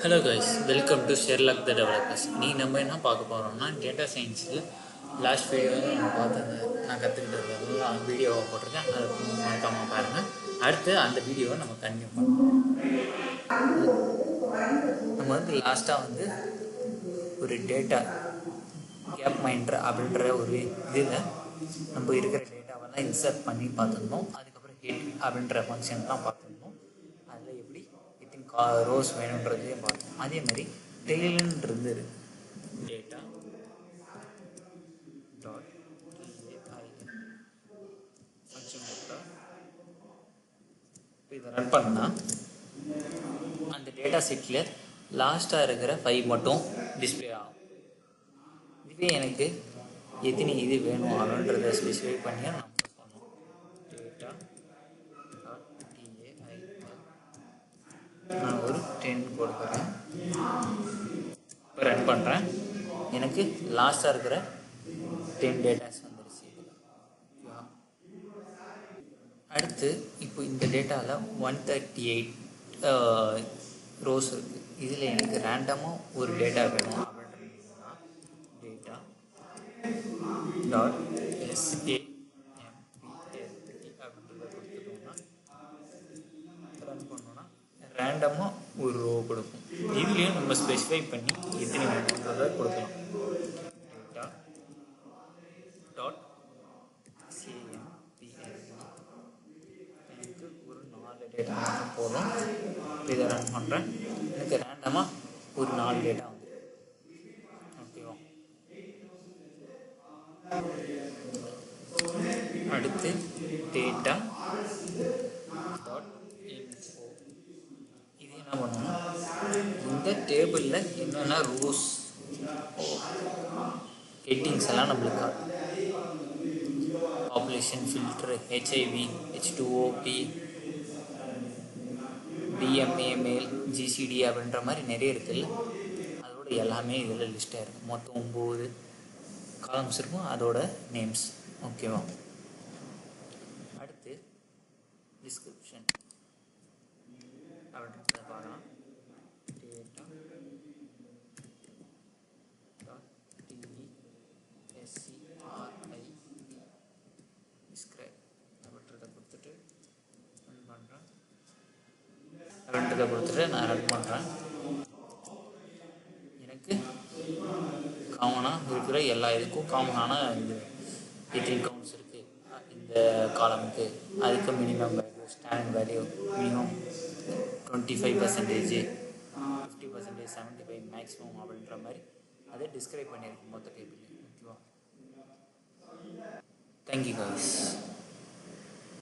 Hello guys, welcome to Sherlock the developers. நம்ம என்ன பார்க்க போகிறோம்னா டேட்டா சயின்ஸில் லாஸ்ட் வீடியோ நம்ம பார்த்தது, நான் கற்றுக்கிட்டது அந்த வீடியோவை போட்டிருக்கேன். அதை மறக்காமல் பாருங்கள். அடுத்து அந்த வீடியோவை நம்ம கன்டினியூ பண்ணலாம். நம்ம லாஸ்ட்டாக ஒரு டேட்டா கேப் மைண்டர் அப்படின்ற ஒரு இதில் நம்ம இருக்கிற டேட்டாவெல்லாம் இன்சர்ட் பண்ணி பார்த்துருந்தோம். அதுக்கப்புறம் ஹிட் அப்படின்ற ஃபங்க்ஷன் தான் பார்த்துருந்தோம். அதில் எப்படி ரோஸ் வேணுன்றதையும் பார்த்தோம். அதே மாதிரி டெய்லுன்றது டேட்டா டாட் ஃபங்க்ஷன் கொடுத்தா இப்போ இதை ரன் பண்ணால் அந்த டேட்டா செட்டில் லாஸ்ட்டாக இருக்கிற 5 மட்டும் டிஸ்பிளே ஆகும். இதுவே எனக்கு எத்தனை இது வேணும் அப்படின்றத ஸ்பெசிஃபை பண்ணி நம்ம பண்ணோம். டேட்டா டாட் நான் ஒரு 10 கொடுக்குறேன். இப்போ ரன் பண்ணுறேன். எனக்கு லாஸ்ட்டாக இருக்கிற 10 டேட்டாஸ் வந்துடுச்சு. அடுத்து இப்போ இந்த டேட்டாவில் 138 ரோஸ் இருக்குது. இதில் எனக்கு ரேண்டமாக ஒரு டேட்டா வேணும் அப்படின்றதுனா டேட்டா டாட் SAMPL அப்படின்றத கொடுத்துட்டோம்னா ரன் பண்ணோன்னா ரேண்டமாக ஒரு ரோ கொடுக்கும். இதுலேயும் நம்ம ஸ்பெசிஃபை பண்ணி எத்தனை வேணுன்றதை கொடுக்கலாம். டேட்டா டாட் CMPL எனக்கு ஒரு 4 டேட்டா மட்டும் போதும். இதை ரன் பண்ணுறேன். எனக்கு ரேண்டமாக ஒரு 4 டேட்டா வந்து ஓகேவா. அடுத்து டேட்டா டாட் இன்ஃபோ இது என்ன பண்ணணும்னா இந்த டேபிளில் என்னென்ன ரோஸ் ஹெட்டிங்ஸ் எல்லாம் நம்மளுக்கு population filter, HIV, H2O, BMA, GCD அப்படின்ற மாதிரி நிறைய இருக்குல்ல, அதோட எல்லாமே இதில் லிஸ்ட்டாக இருக்கும். மொத்தம் 9 காலம்ஸ் இருக்கும், அதோட நேம்ஸ் ஓகேவா. அடுத்து டிஸ்கிரிப்ஷன் அப்படின்றத பார்க்கலாம். டேட்டா டாட் DESCRIB டிஸ்கிரைப் அப்படின்றத கொடுத்துட்டு ரன் பண்ணுறேன். அப்படின்றத கொடுத்துட்டு நான் ரன் பண்ணுறேன். எனக்கு காமனாக இருக்கிற எல்லா இதுக்கும் காமனான இது எத்தனை கவுண்ட்ஸ் இருக்குது இந்த காலமுக்கு, அதுக்கு minimum value, standard value minimum 25%, 50%, 75 maximum அப்படின்ற மாதிரி அதை டிஸ்கிரைப் பண்ணியிருக்கு மொத்த டேபிள். ஓகேவா. Thank you guys.